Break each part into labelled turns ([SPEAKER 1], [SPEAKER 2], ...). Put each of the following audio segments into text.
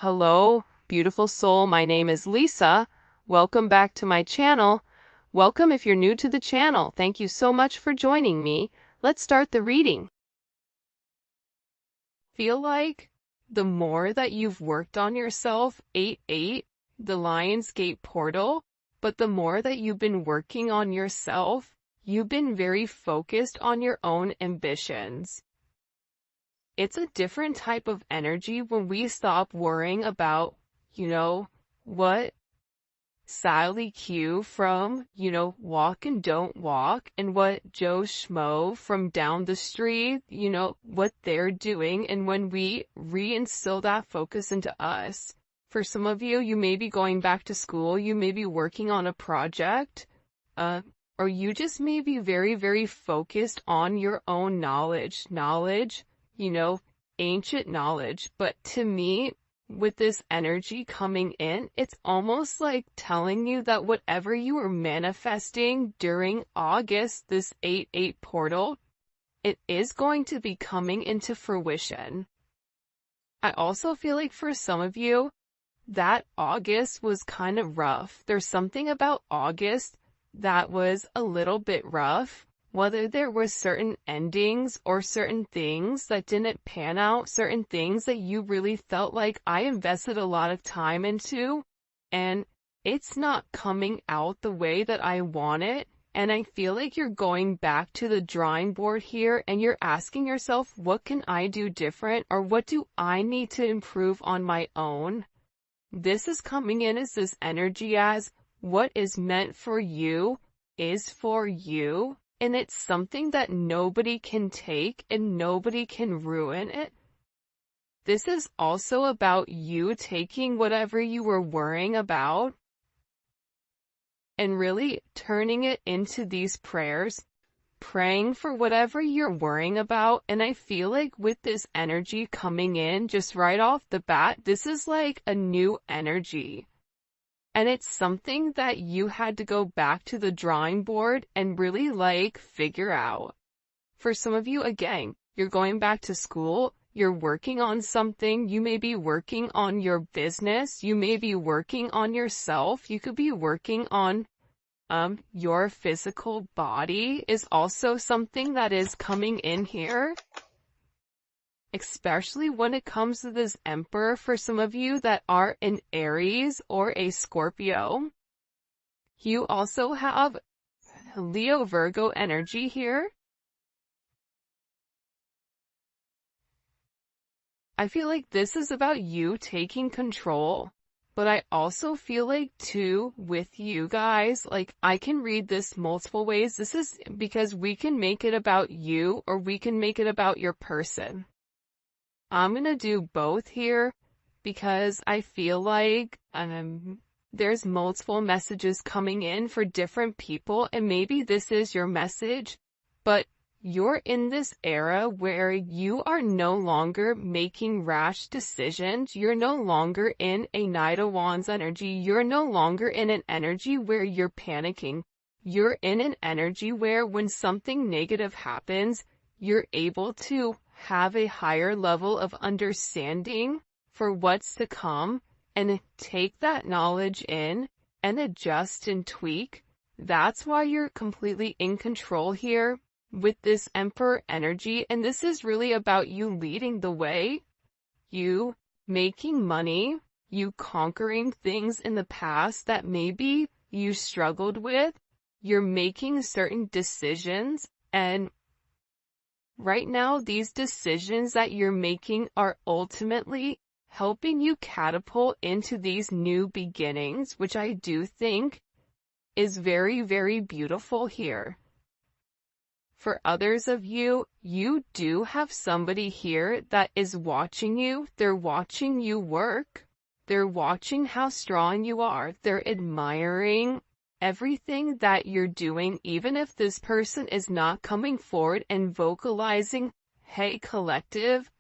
[SPEAKER 1] Hello, beautiful soul. My name is Lisa. Welcome back to my channel. Welcome if you're new to the channel. Thank you so much for joining me. Let's start the reading. Feel like the more that you've worked on yourself, 8-8, the Lionsgate portal, but the more that you've been working on yourself, you've been very focused on your own ambitions. It's a different type of energy when we stop worrying about, what Sally Q from, Walk and Don't Walk, and what Joe Schmo from down the street, what they're doing. And when we reinstill that focus into us, for some of you, you may be going back to school, you may be working on a project, or you just may be very, very focused on your own knowledge, ancient knowledge. But to me, with this energy coming in, it's almost like telling you that whatever you were manifesting during August, this 8-8 portal, it is going to be coming into fruition. I also feel like for some of you, that August was kind of rough. There's something about August that was a little bit rough. Whether there were certain endings or certain things that didn't pan out, certain things that you really felt like I invested a lot of time into, and it's not coming out the way that I want it. And I feel like you're going back to the drawing board here and you're asking yourself, what can I do different, or what do I need to improve on my own? This is coming in as this energy as what is meant for you is for you. And it's something that nobody can take and nobody can ruin it. This is also about you taking whatever you were worrying about and really turning it into these prayers, praying for whatever you're worrying about. And I feel like with this energy coming in just right off the bat, this is like a new energy. And it's something that you had to go back to the drawing board and really figure out. For some of you, again, you're going back to school, you're working on something, you may be working on your business, you may be working on yourself, you could be working on your physical body is also something that is coming in here. Especially when it comes to this Emperor, for some of you that are an Aries or a Scorpio. You also have Leo Virgo energy here. I feel like this is about you taking control, but I also feel like too with you guys, I can read this multiple ways. This is because we can make it about you or we can make it about your person. I'm going to do both here because I feel like there's multiple messages coming in for different people, and maybe this is your message, but you're in this era where you are no longer making rash decisions. You're no longer in a Knight of Wands energy. You're no longer in an energy where you're panicking. You're in an energy where when something negative happens, you're able to have a higher level of understanding for what's to come and take that knowledge in and adjust and tweak. That's why you're completely in control here with this Emperor energy. And this is really about you leading the way, you making money, you conquering things in the past that maybe you struggled with. You're making certain decisions, and right now, these decisions that you're making are ultimately helping you catapult into these new beginnings, which I do think is very, very beautiful here. For others of you, you do have somebody here that is watching you. They're watching you work. They're watching how strong you are. They're admiring everything that you're doing, even if this person is not coming forward and vocalizing, hey collective,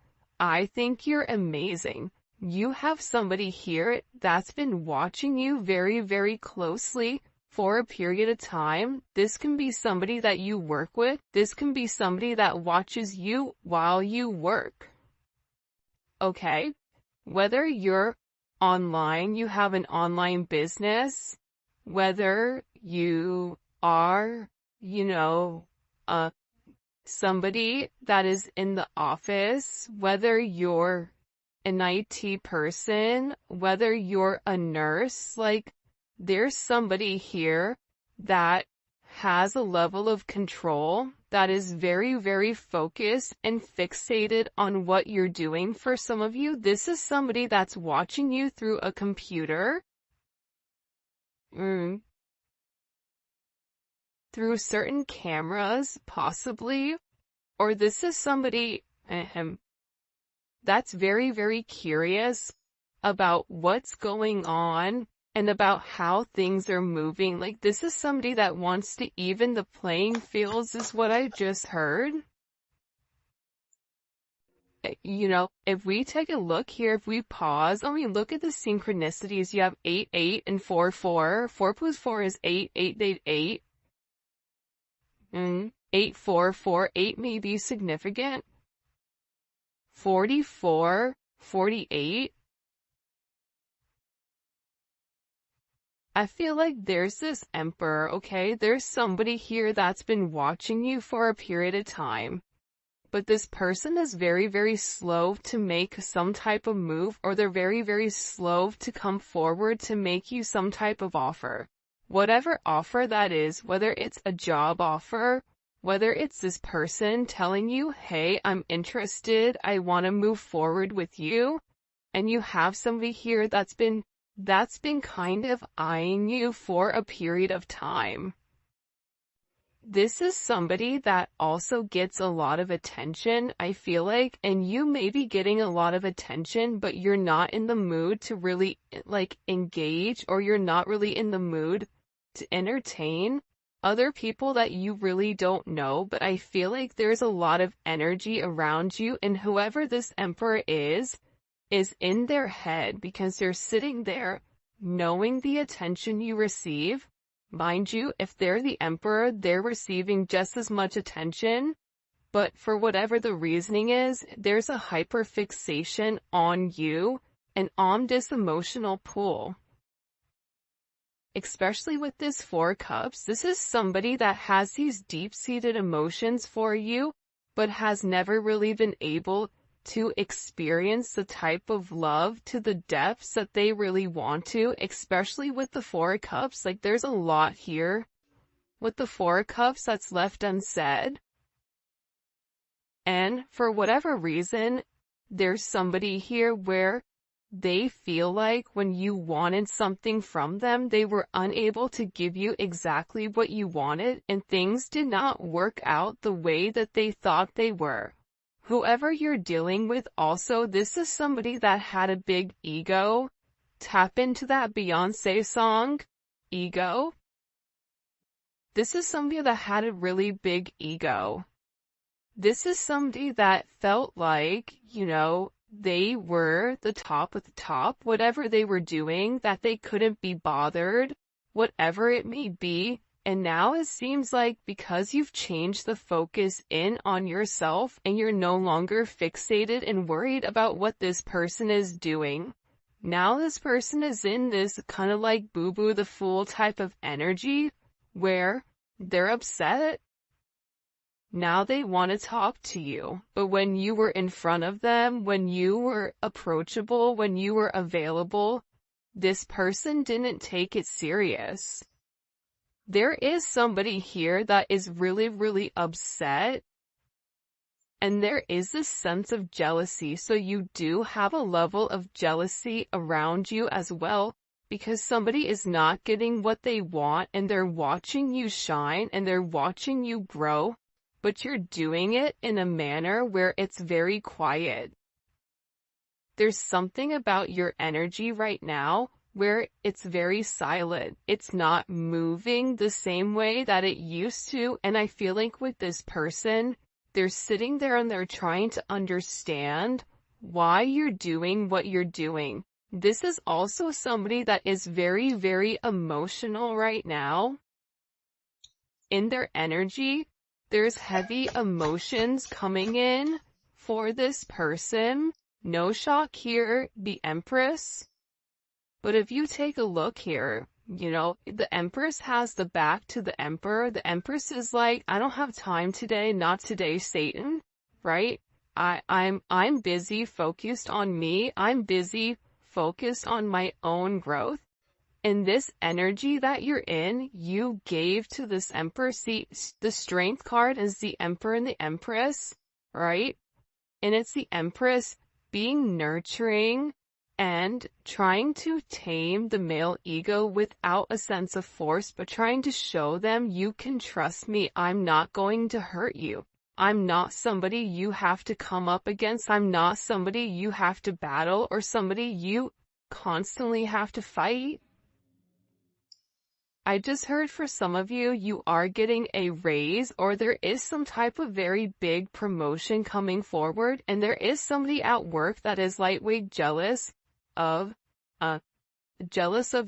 [SPEAKER 1] I think you're amazing. You have somebody here that's been watching you very, very closely for a period of time. This can be somebody that you work with. This can be somebody that watches you while you work. Okay? Whether you're online, you have an online business, whether you are, you know, somebody that is in the office, whether you're an IT person, whether you're a nurse, like there's somebody here that has a level of control that is very, very focused and fixated on what you're doing. For some of you, this is somebody that's watching you through a computer, through certain cameras, possibly, or this is somebody that's very, very curious about what's going on and about how things are moving. Like this is somebody that wants to even the playing fields, is what I just heard. You know, if we take a look here, if we pause and we look at the synchronicities, you have 8, 8, and 4, 4. 4 plus 4 is 8, 8, 8, 8. 8, 4, 4, 8 may be significant. 44, 48. I feel like there's this emperor, okay? There's somebody here that's been watching you for a period of time. But this person is very, very slow to make some type of move, or they're very, very slow to come forward to make you some type of offer. Whatever offer that is, whether it's a job offer, whether it's this person telling you, hey, I'm interested, I want to move forward with you, and you have somebody here that's been kind of eyeing you for a period of time. This is somebody that also gets a lot of attention, I feel like, and you may be getting a lot of attention, but you're not in the mood to really, like, engage, or you're not really in the mood to entertain other people that you really don't know. But I feel like there's a lot of energy around you, and whoever this emperor is in their head, because they're sitting there knowing the attention you receive. Mind you, if they're the emperor, they're receiving just as much attention, but for whatever the reasoning is, there's a hyperfixation on you and on this emotional pull. Especially with this 4 cups, this is somebody that has these deep-seated emotions for you, but has never really been able to experience the type of love to the depths that they really want to, especially with the 4 cups. Like there's a lot here with the 4 cups that's left unsaid. And for whatever reason, there's somebody here where they feel like when you wanted something from them, they were unable to give you exactly what you wanted, and things did not work out the way that they thought they were. Whoever you're dealing with also, this is somebody that had a big ego. Tap into that Beyonce song, Ego. This is somebody that had a really big ego. This is somebody that felt like, you know, they were the top of the top, whatever they were doing, that they couldn't be bothered, whatever it may be. And now it seems like because you've changed the focus in on yourself and you're no longer fixated and worried about what this person is doing, now this person is in this kind of like boo-boo the fool type of energy where they're upset. Now they want to talk to you, but when you were in front of them, when you were approachable, when you were available, this person didn't take it serious. There is somebody here that is really, really upset, and there is this sense of jealousy. So you do have a level of jealousy around you as well, because somebody is not getting what they want, and they're watching you shine, and they're watching you grow, but you're doing it in a manner where it's very quiet. There's something about your energy right now where it's very silent. It's not moving the same way that it used to. And I feel like with this person, they're sitting there and they're trying to understand why you're doing what you're doing. This is also somebody that is very, very emotional right now. In their energy, there's heavy emotions coming in for this person. No shock here, the Empress. But if you take a look here, you know, the Empress has the back to the Emperor. The Empress is like, I don't have time today, not today, Satan, right? I'm busy, focused on me. I'm busy, focused on my own growth. And this energy that you're in, you gave to this Emperor. See, the Strength card is the Emperor and the Empress, right? And it's the Empress being nurturing and trying to tame the male ego without a sense of force, but trying to show them, you can trust me. I'm not going to hurt you. I'm not somebody you have to come up against. I'm not somebody you have to battle or somebody you constantly have to fight. I just heard for some of you, you are getting a raise or there is some type of very big promotion coming forward, and there is somebody at work that is lightweight jealous of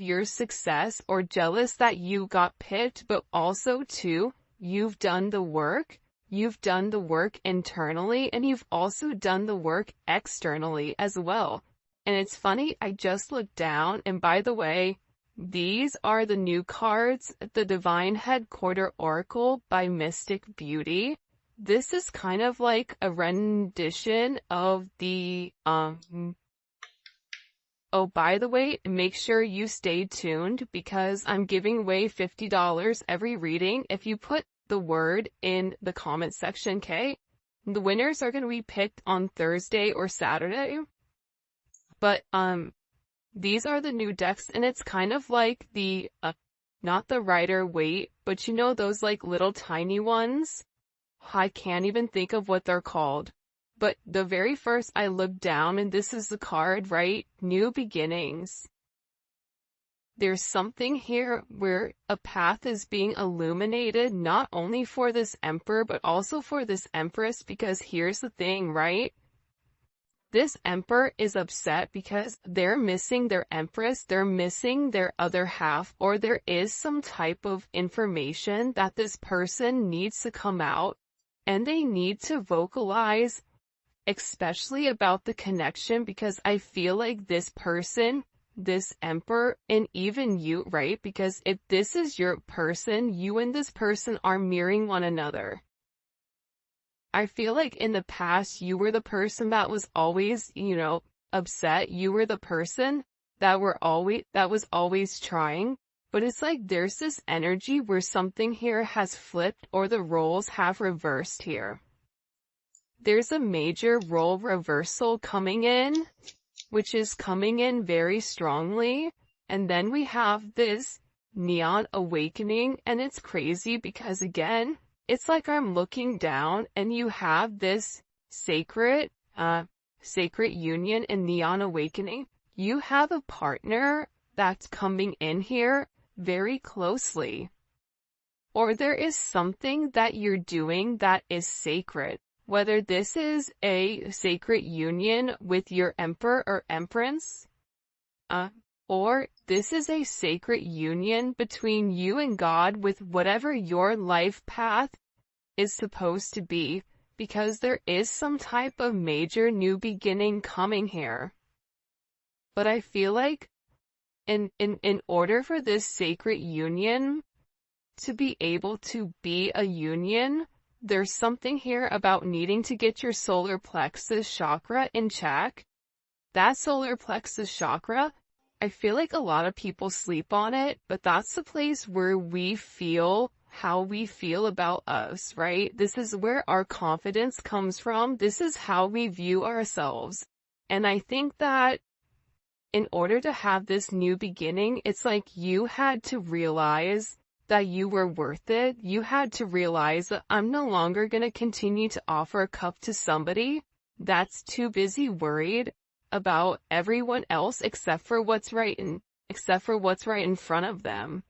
[SPEAKER 1] your success or jealous that you got picked, but also too, you've done the work. You've done the work internally and you've also done the work externally as well. And it's funny, I just looked down, and by the way, these are the new cards, the Divine Headquarter Oracle by Mystic Beauty. This is kind of like a rendition of the, oh, by the way, make sure you stay tuned because I'm giving away $50 every reading. If you put the word in the comment section, okay? The winners are going to be picked on Thursday or Saturday. But, these are the new decks, and it's kind of like the, not the Rider-Waite, but you know those like little tiny ones? I can't even think of what they're called. But the very first I looked down, and this is the card, right? New beginnings. There's something here where a path is being illuminated, not only for this Emperor, but also for this Empress, because here's the thing, right? This Emperor is upset because they're missing their Empress, they're missing their other half, or there is some type of information that this person needs to come out, and they need to vocalize, especially about the connection, because I feel like this person, this Emperor, and even you, right? Because if this is your person, you and this person are mirroring one another. I feel like in the past, you were the person that was always, you know, upset. You were the person that was always trying. But it's like there's this energy where something here has flipped or the roles have reversed here. There's a major role reversal coming in, which is coming in very strongly. And then we have this neon awakening, and it's crazy because again, it's like I'm looking down and you have this sacred union in neon awakening. You have a partner that's coming in here very closely. Or there is something that you're doing that is sacred. Whether this is a sacred union with your Emperor or Empress, or this is a sacred union between you and God with whatever your life path is supposed to be, because there is some type of major new beginning coming here. But I feel like in order for this sacred union to be able to be a union, there's something here about needing to get your solar plexus chakra in check. That solar plexus chakra, I feel like a lot of people sleep on it, but that's the place where we feel how we feel about us, right? This is where our confidence comes from. This is how we view ourselves. And I think that in order to have this new beginning, it's like you had to realize that you were worth it. You had to realize that I'm no longer going to continue to offer a cup to somebody that's too busy worried about everyone else except for what's right in front of them.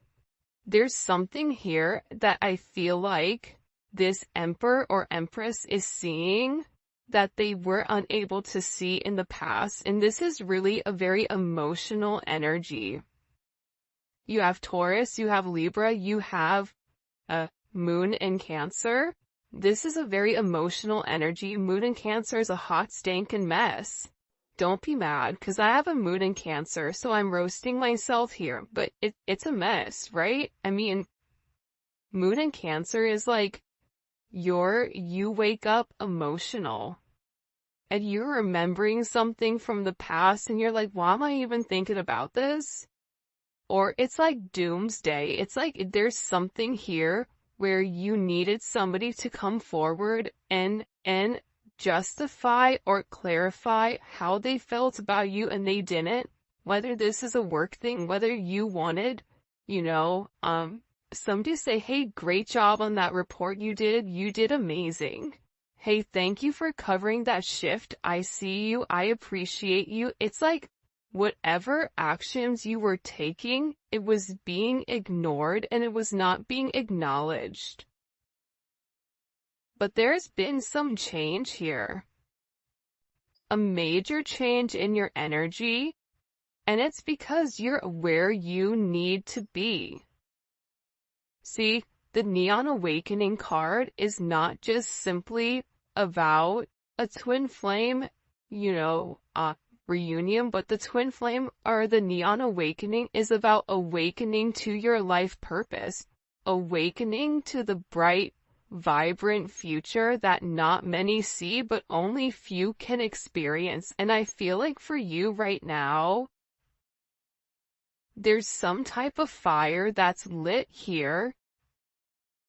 [SPEAKER 1] There's something here that I feel like this Emperor or Empress is seeing that they were unable to see in the past, and this is really a very emotional energy. You have Taurus, you have Libra, you have Moon in Cancer. This is a very emotional energy. Moon in Cancer is a hot stinking mess. don't be mad, because I have a moon in Cancer, so I'm roasting myself here, but it's a mess, right? I mean, moon in Cancer is like, you wake up emotional, and you're remembering something from the past, and you're like, why am I even thinking about this? Or it's like doomsday. It's like there's something here where you needed somebody to come forward and justify or clarify how they felt about you, and they didn't. Whether this is a work thing, whether you wanted, somebody say, hey, great job on that report you did amazing. Hey, thank you for covering that shift. I see you. I appreciate you. It's like whatever actions you were taking, it was being ignored and it was not being acknowledged. But there's been some change here. A major change in your energy, and it's because you're where you need to be. See, the Neon Awakening card is not just simply about a twin flame, reunion, but the twin flame or the Neon Awakening is about awakening to your life purpose, awakening to the bright, vibrant future that not many see, but only few can experience. And I feel like for you right now, there's some type of fire that's lit here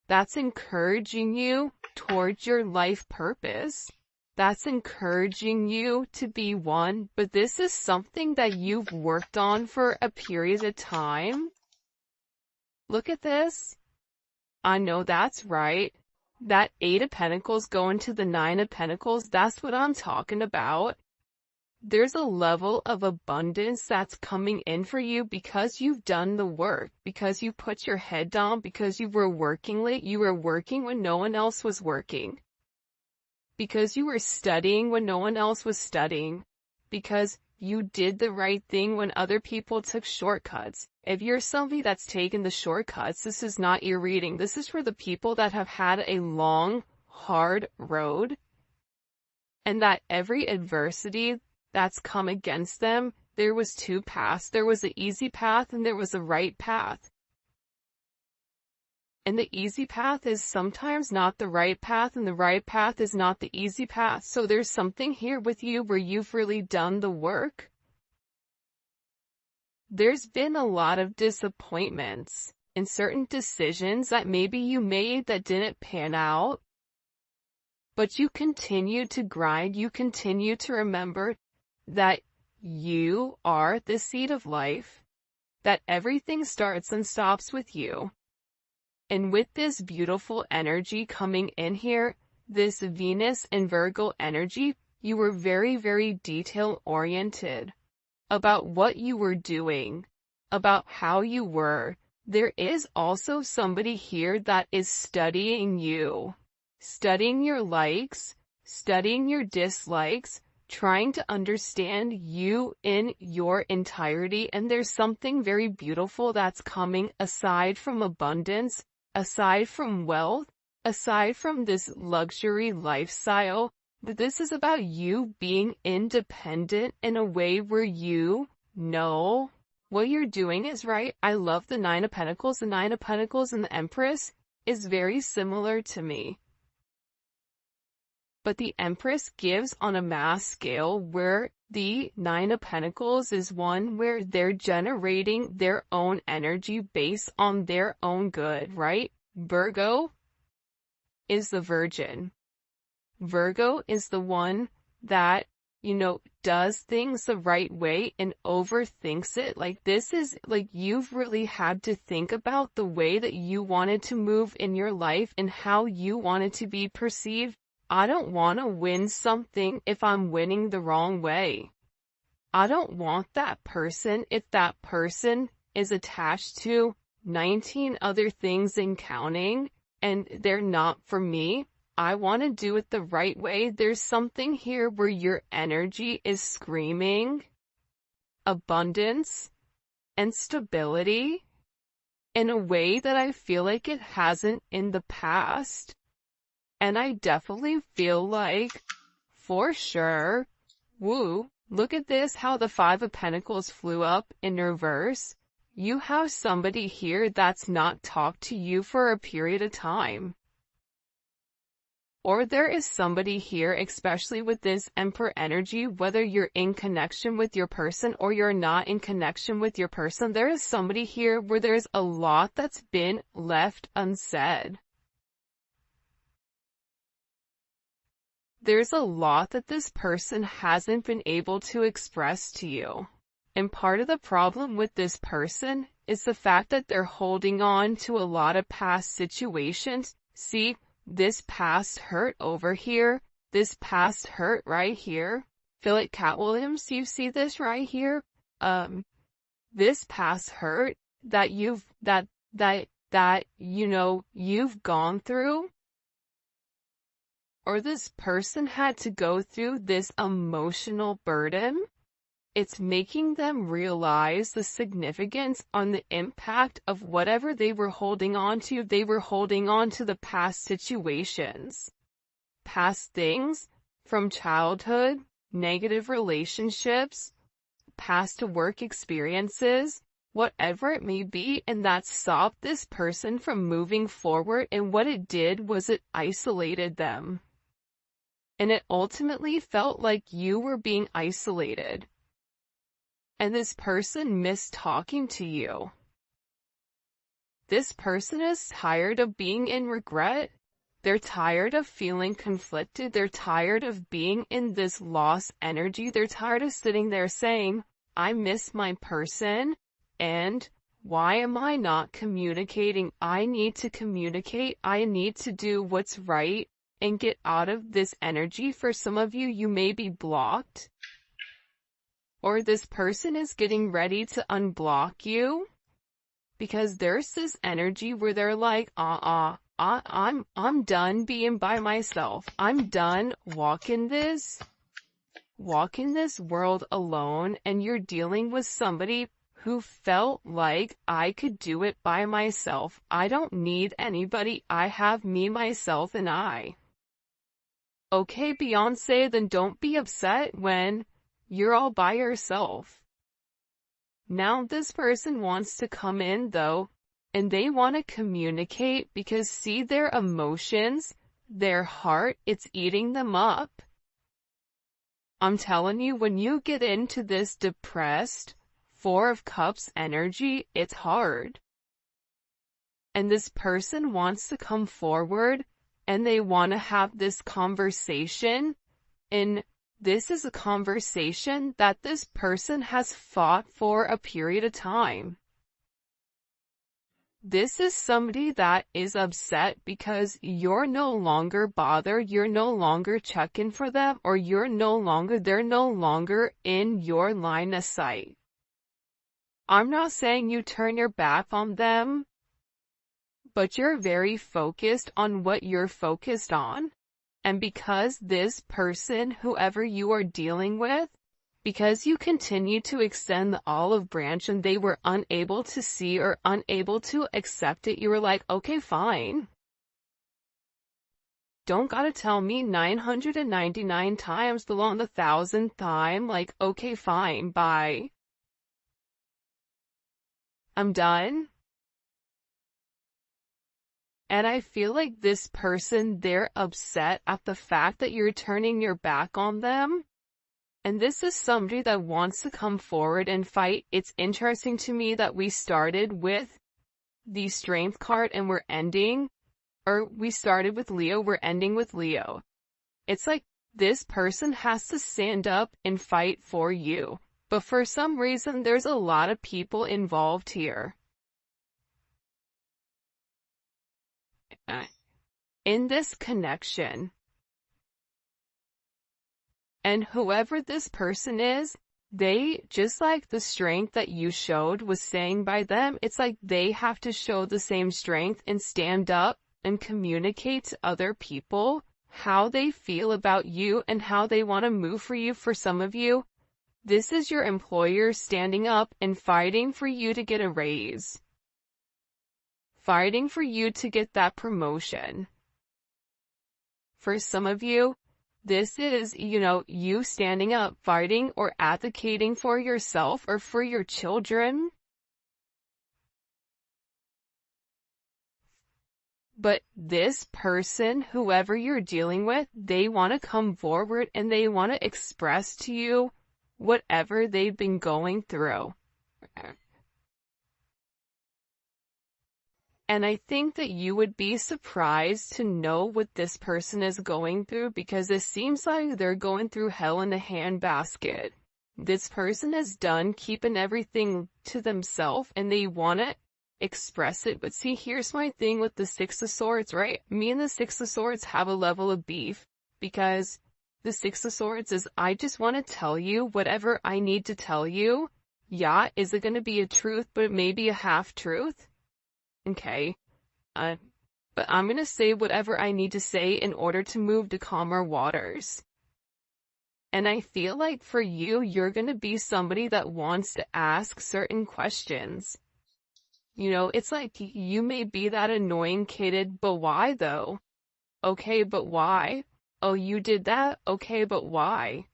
[SPEAKER 1] that's encouraging you towards your life purpose. That's encouraging you to be one, but this is something that you've worked on for a period of time. Look at this. I know that's right. That 8 of Pentacles going to the 9 of Pentacles, that's what I'm talking about. There's a level of abundance that's coming in for you because you've done the work, because you put your head down, because you were working late, you were working when no one else was working. Because you were studying when no one else was studying. Because you did the right thing when other people took shortcuts. If you're somebody that's taken the shortcuts, this is not your reading. This is for the people that have had a long, hard road. And that every adversity that's come against them, there was 2 paths. There was an easy path and there was a right path. And the easy path is sometimes not the right path, and the right path is not the easy path. So there's something here with you where you've really done the work. There's been a lot of disappointments in certain decisions that maybe you made that didn't pan out. But you continue to grind. You continue to remember that you are the seed of life, that everything starts and stops with you. And with this beautiful energy coming in here, this Venus and Virgo energy, you were very, very detail-oriented about what you were doing, about how you were. There is also somebody here that is studying you, studying your likes, studying your dislikes, trying to understand you in your entirety. And there's something very beautiful that's coming aside from abundance, aside from wealth, aside from this luxury lifestyle. This is about you being independent in a way where you know what you're doing is right. I love the 9 of Pentacles. The 9 of Pentacles and the Empress is very similar to me. But the Empress gives on a mass scale, where the 9 of Pentacles is one where they're generating their own energy based on their own good, right? Virgo is the Virgin. Virgo is the one that, does things the right way and overthinks it. Like, this is like you've really had to think about the way that you wanted to move in your life and how you wanted to be perceived. I don't want to win something if I'm winning the wrong way. I don't want that person if that person is attached to 19 other things and counting, and they're not for me. I want to do it the right way. There's something here where your energy is screaming abundance and stability in a way that I feel like it hasn't in the past. And I definitely feel like, for sure, Look at this, how the Five of Pentacles flew up in reverse. You have somebody here that's not talked to you for a period of time. Or there is somebody here, especially with this Emperor energy, whether you're in connection with your person or you're not in connection with your person, there is somebody here where there's a lot that's been left unsaid. There's a lot that this person hasn't been able to express to you. And part of the problem with this person is the fact that they're holding on to a lot of past situations. See, this past hurt over here, this past hurt right here. Feel like Cat Williams, you see this right here? This past hurt that you've gone through, or this person had to go through this emotional burden. It's making them realize the significance on the impact of whatever they were holding on to. They were holding on to the past situations, past things from childhood, negative relationships, past work experiences, whatever it may be, and that stopped this person from moving forward. And what it did was it isolated them. And it ultimately felt like you were being isolated. And this person missed talking to you. This person is tired of being in regret. They're tired of feeling conflicted. They're tired of being in this lost energy. They're tired of sitting there saying, I miss my person, and why am I not communicating? I need to communicate. I need to do what's right and get out of this energy. For some of you, you may be blocked. Or this person is getting ready to unblock you, because there's this energy where they're like, I'm done being by myself. I'm done walking this world alone. And you're dealing with somebody who felt like, I could do it by myself. I don't need anybody. I have me, myself, and I. Okay, Beyonce, then don't be upset when you're all by yourself. Now this person wants to come in though, and they want to communicate, because see, their emotions, their heart, it's eating them up. I'm telling you, when you get into this depressed Four of Cups energy, it's hard. And this person wants to come forward, and they want to have this conversation, and this is a conversation that this person has fought for a period of time. This is somebody that is upset because you're no longer bothered, you're no longer checking for them, or they're no longer in your line of sight. I'm not saying you turn your back on them, but you're very focused on what you're focused on. And because this person, whoever you are dealing with, because you continue to extend the olive branch and they were unable to see or unable to accept it, you were like, okay, fine. Don't gotta tell me 999 times along the 1,000th time, like, okay, fine, bye. I'm done. And I feel like this person, they're upset at the fact that you're turning your back on them. And this is somebody that wants to come forward and fight. It's interesting to me that we started with the Strength card and we started with Leo, we're ending with Leo. It's like this person has to stand up and fight for you. But for some reason, there's a lot of people involved here. In this connection. And whoever this person is, they, just like the strength that you showed was saying by them, it's like they have to show the same strength and stand up and communicate to other people how they feel about you and how they want to move for you. For some of you, this is your employer standing up and fighting for you to get a raise. Fighting for you to get that promotion. For some of you, This is, you standing up, fighting, or advocating for yourself or for your children. But this person, whoever you're dealing with, they want to come forward and they want to express to you whatever they've been going through. And I think that you would be surprised to know what this person is going through, because it seems like they're going through hell in a handbasket. This person is done keeping everything to themselves and they want to express it. But see, here's my thing with the Six of Swords, right? Me and the Six of Swords have a level of beef, because the Six of Swords is, I just want to tell you whatever I need to tell you. Yeah, is it going to be a truth, but it may be a half-truth? Okay. But I'm going to say whatever I need to say in order to move to calmer waters. And I feel like for you, you're going to be somebody that wants to ask certain questions. It's like you may be that annoying kid, but why though? Okay, but why? Oh, you did that? Okay, but why?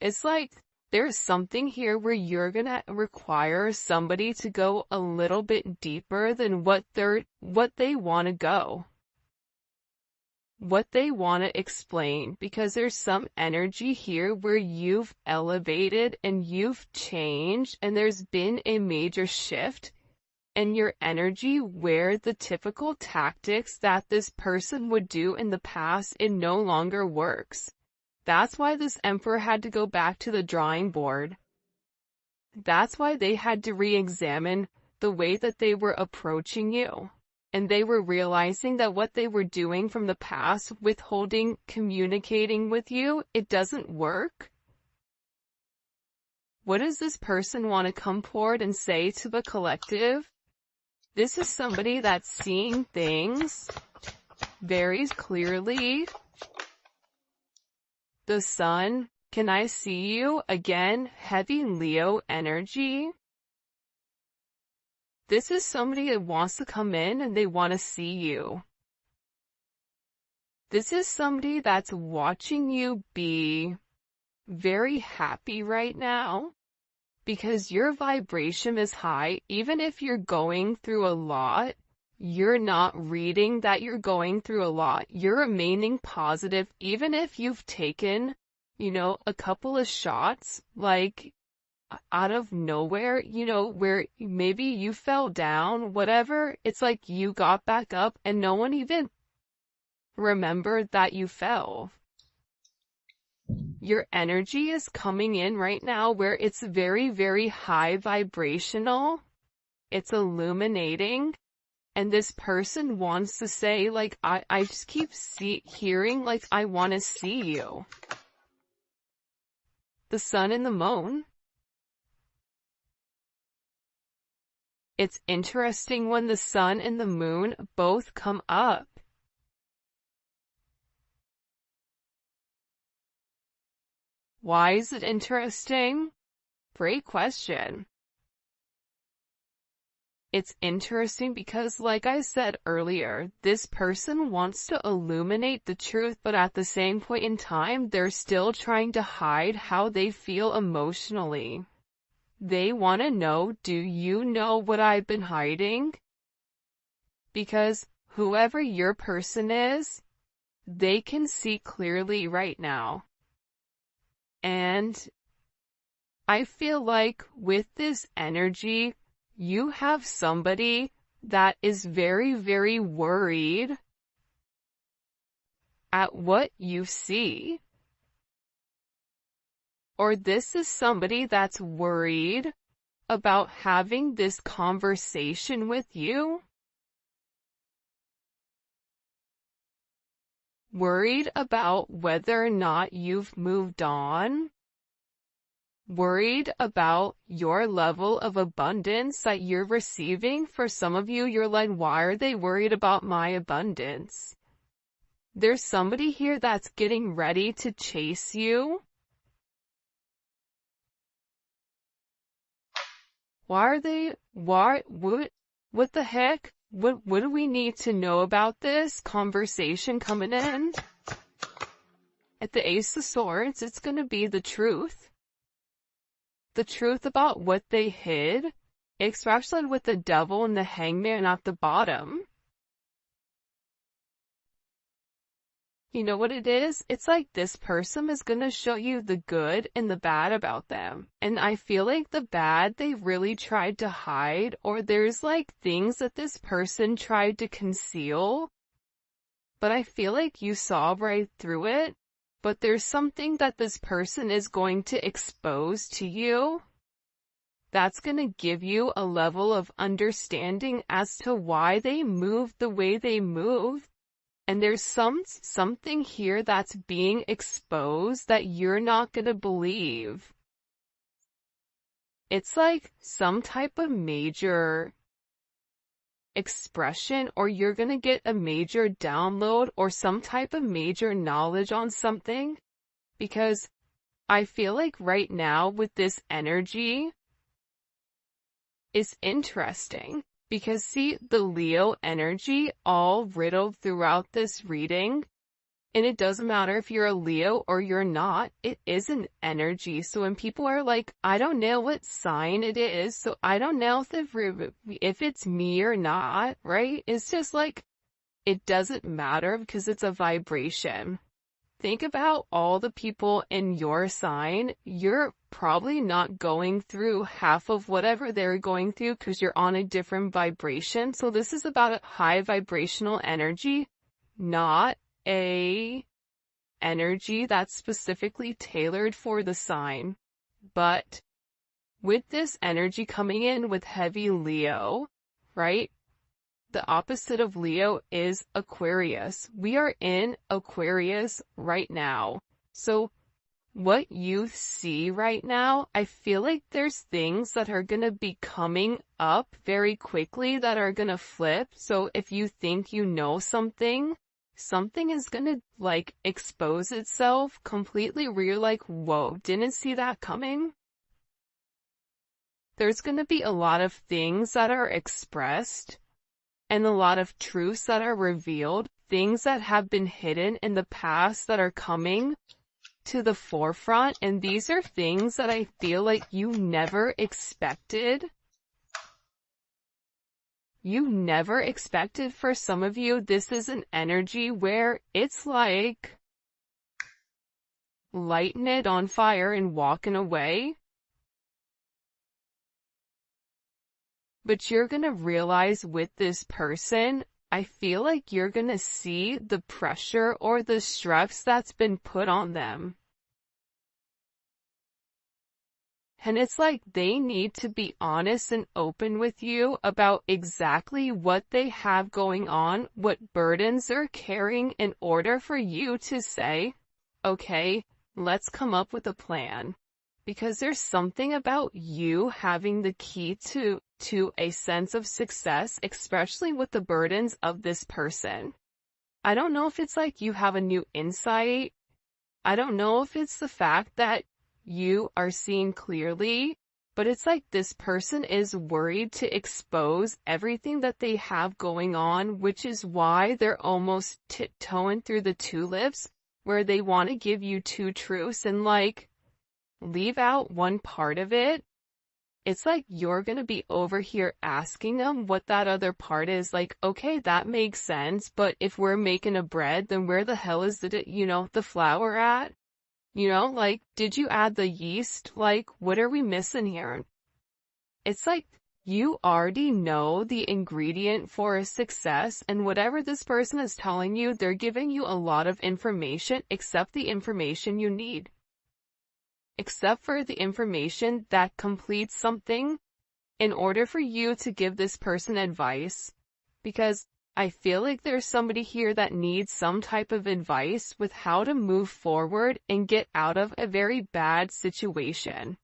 [SPEAKER 1] It's like there's something here where you're gonna require somebody to go a little bit deeper than what they want to go. What they want to explain, because there's some energy here where you've elevated and you've changed and there's been a major shift in your energy where the typical tactics that this person would do in the past, it no longer works. That's why this Emperor had to go back to the drawing board. That's why they had to re-examine the way that they were approaching you. And they were realizing that what they were doing from the past, withholding, communicating with you, it doesn't work. What does this person want to come forward and say to the collective? This is somebody that's seeing things very clearly. The Sun, can I see you? Again, heavy Leo energy. This is somebody that wants to come in and they want to see you. This is somebody that's watching you be very happy right now, because your vibration is high. Even if you're going through a lot, you're not reading that you're going through a lot. You're remaining positive, even if you've taken, a couple of shots, like, out of nowhere, where maybe you fell down, whatever. It's like you got back up and no one even remembered that you fell. Your energy is coming in right now where it's very, very high vibrational. It's illuminating. And this person wants to say, like, I just keep hearing, like, I want to see you. The Sun and the Moon. It's interesting when the Sun and the Moon both come up. Why is it interesting? Great question. It's interesting because, like I said earlier, this person wants to illuminate the truth, but at the same point in time, they're still trying to hide how they feel emotionally. They want to know, do you know what I've been hiding? Because whoever your person is, they can see clearly right now. And I feel like with this energy, you have somebody that is very, very worried at what you see. Or this is somebody that's worried about having this conversation with you. Worried about whether or not you've moved on. Worried about your level of abundance that you're receiving. For some of you, you're like, why are they worried about my abundance? There's somebody here that's getting ready to chase you. What the heck? What do we need to know about this conversation coming in? At the Ace of Swords, it's going to be the truth. The truth about what they hid, especially with the Devil and the Hangman at the bottom. You know what it is? It's like this person is going to show you the good and the bad about them. And I feel like the bad they really tried to hide, or there's like things that this person tried to conceal. But I feel like you saw right through it. But there's something that this person is going to expose to you that's going to give you a level of understanding as to why they moved the way they moved. And there's something here that's being exposed that you're not going to believe. It's like some type of major expression, or you're going to get a major download or some type of major knowledge on something. Because I feel like right now with this energy is interesting. Because see, the Leo energy all riddled throughout this reading, and it doesn't matter if you're a Leo or you're not, it is an energy. So when people are like, I don't know what sign it is, so I don't know if it's me or not, right? It's just like, it doesn't matter because it's a vibration. Think about all the people in your sign. You're probably not going through half of whatever they're going through because you're on a different vibration. So this is about a high vibrational energy, not a energy that's specifically tailored for the sign. But with this energy coming in with heavy Leo, right? The opposite of Leo is Aquarius. We are in Aquarius right now. So what you see right now, I feel like there's things that are going to be coming up very quickly that are going to flip. So if you think you know something, something is going to like expose itself completely where you're like, whoa, didn't see that coming. There's going to be a lot of things that are expressed and a lot of truths that are revealed, things that have been hidden in the past that are coming to the forefront. And these are things that I feel like you never expected. You never expected. For some of you, this is an energy where it's like lighting it on fire and walking away. But you're going to realize with this person, I feel like you're going to see the pressure or the stress that's been put on them. And it's like they need to be honest and open with you about exactly what they have going on, what burdens they're carrying, in order for you to say, okay, let's come up with a plan. Because there's something about you having the key to a sense of success, especially with the burdens of this person. I don't know if it's like you have a new insight. I don't know if it's the fact that you are seeing clearly, but it's like this person is worried to expose everything that they have going on, which is why they're almost tiptoeing through the tulips, where they want to give you two truths and like leave out one part of it. It's like you're going to be over here asking them what that other part is. Like, okay, that makes sense, but if we're making a bread, then where the hell is the flour at? Like, did you add the yeast? Like, what are we missing here? It's like you already know the ingredient for a success, and whatever this person is telling you, they're giving you a lot of information, except the information you need. Except for the information that completes something in order for you to give this person advice. Because I feel like there's somebody here that needs some type of advice with how to move forward and get out of a very bad situation.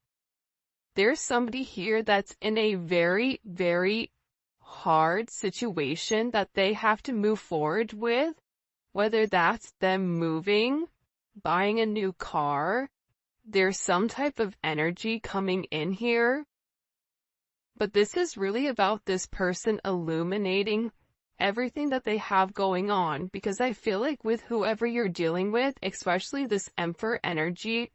[SPEAKER 1] There's somebody here that's in a very, very hard situation that they have to move forward with, whether that's them moving, buying a new car. There's some type of energy coming in here. But this is really about this person illuminating everything that they have going on, because I feel like with whoever you're dealing with, especially this Emperor energy,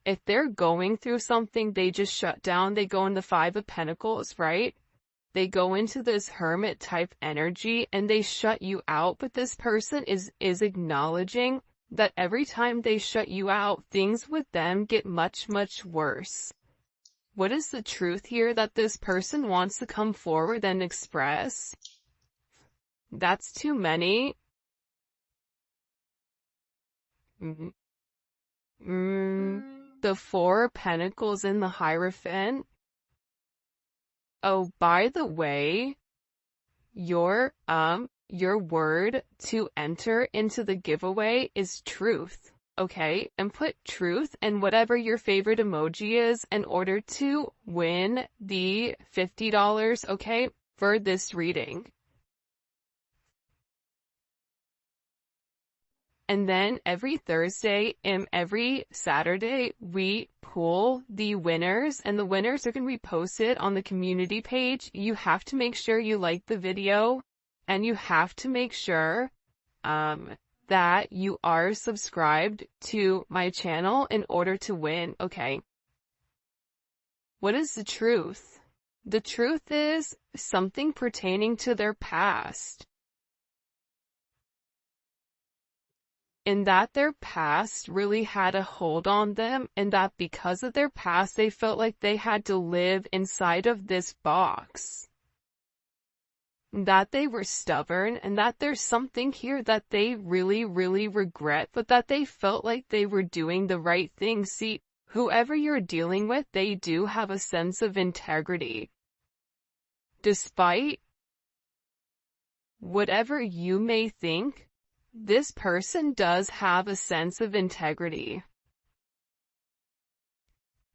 [SPEAKER 1] if they're going through something, they just shut down. They go in the Five of Pentacles, right? They go into this hermit type energy and they shut you out. But this person is acknowledging that every time they shut you out, things with them get much, much worse. What is the truth here that this person wants to come forward and express? That's too many. The Four of Pentacles in the Hierophant. Oh, by the way, your word to enter into the giveaway is truth. Okay, and put truth and whatever your favorite emoji is in order to win the $50, okay, for this reading. And then every Thursday and every Saturday, we pull the winners, and the winners are going to be posted on the community page. You have to make sure you like the video, and you have to make sure, that you are subscribed to my channel in order to win, okay? What is the truth? The truth is something pertaining to their past. In that their past really had a hold on them, and that because of their past, they felt like they had to live inside of this box. That they were stubborn, and that there's something here that they really, really regret, but that they felt like they were doing the right thing. See, whoever you're dealing with, they do have a sense of integrity. Despite whatever you may think, this person does have a sense of integrity.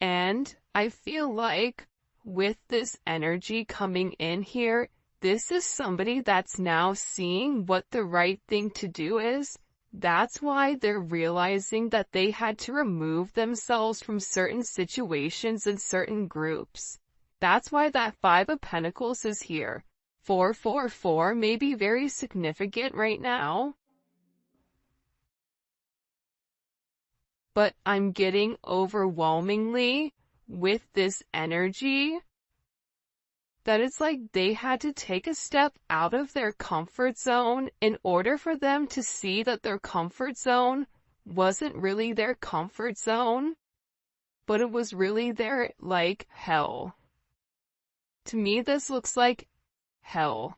[SPEAKER 1] And I feel like with this energy coming in here, this is somebody that's now seeing what the right thing to do is. That's why they're realizing that they had to remove themselves from certain situations and certain groups. That's why that Five of Pentacles is here. 444 may be very significant right now. But I'm getting overwhelmingly with this energy that it's like they had to take a step out of their comfort zone in order for them to see that their comfort zone wasn't really their comfort zone, but it was really their, like, hell. To me, this looks like hell.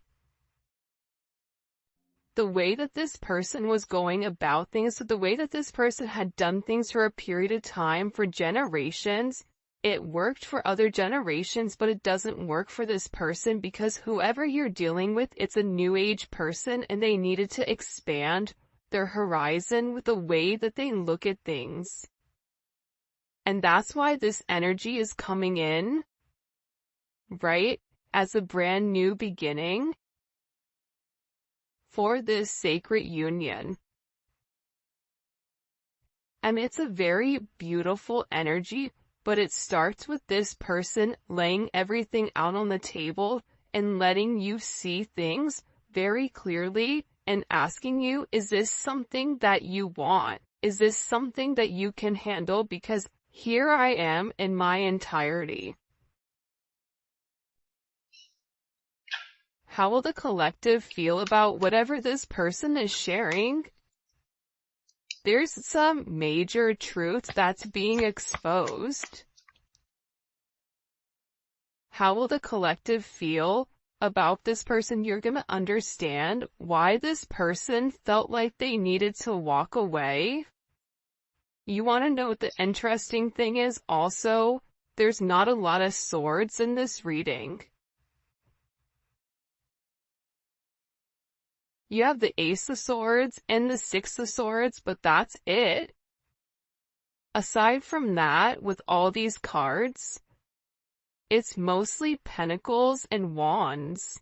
[SPEAKER 1] The way that this person was going about things, the way that this person had done things for a period of time, for generations, it worked for other generations, but it doesn't work for this person because whoever you're dealing with, it's a new age person and they needed to expand their horizon with the way that they look at things. And that's why this energy is coming in, right, as a brand new beginning for this sacred union. And it's a very beautiful energy, but it starts with this person laying everything out on the table and letting you see things very clearly and asking you, is this something that you want? Is this something that you can handle? Because here I am in my entirety. How will the collective feel about whatever this person is sharing? There's some major truth that's being exposed. How will the collective feel about this person? You're going to understand why this person felt like they needed to walk away. You want to know what the interesting thing is? Also, there's not a lot of swords in this reading. You have the Ace of Swords and the Six of Swords, but that's it. Aside from that, with all these cards, it's mostly Pentacles and Wands.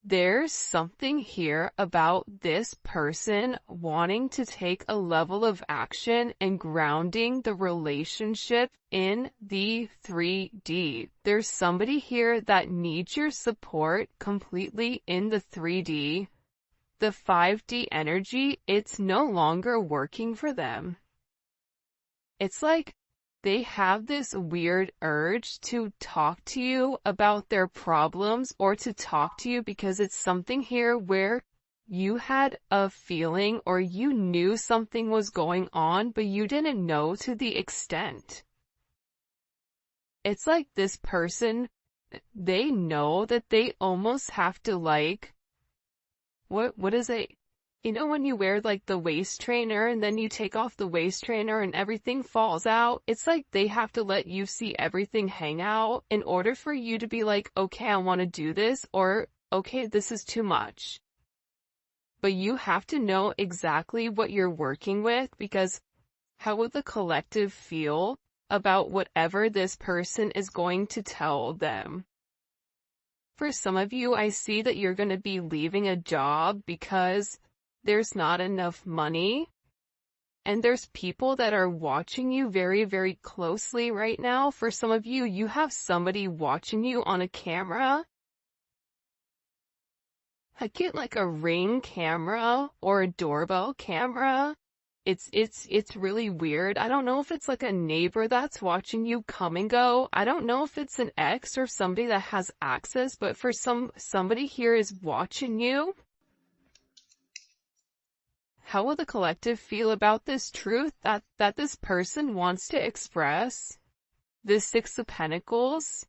[SPEAKER 1] There's something here about this person wanting to take a level of action and grounding the relationship in the 3D. There's somebody here that needs your support completely in the 3D. The 5D energy, it's no longer working for them. It's like they have this weird urge to talk to you about their problems or to talk to you because it's something here where you had a feeling or you knew something was going on, but you didn't know to the extent. It's like this person, they know that they almost have to like, what is it? You know when you wear like the waist trainer and then you take off the waist trainer and everything falls out? It's like they have to let you see everything hang out in order for you to be like, okay, I want to do this, or okay, this is too much. But you have to know exactly what you're working with, because how would the collective feel about whatever this person is going to tell them? For some of you, I see that you're going to be leaving a job because there's not enough money, and there's people that are watching you very, very closely right now. For some of you, you have somebody watching you on a camera. I get like a Ring camera or a doorbell camera. It's really weird. I don't know if it's like a neighbor that's watching you come and go. I don't know if it's an ex or somebody that has access, but for somebody here is watching you. How will the collective feel about this truth that this person wants to express? The Six of Pentacles.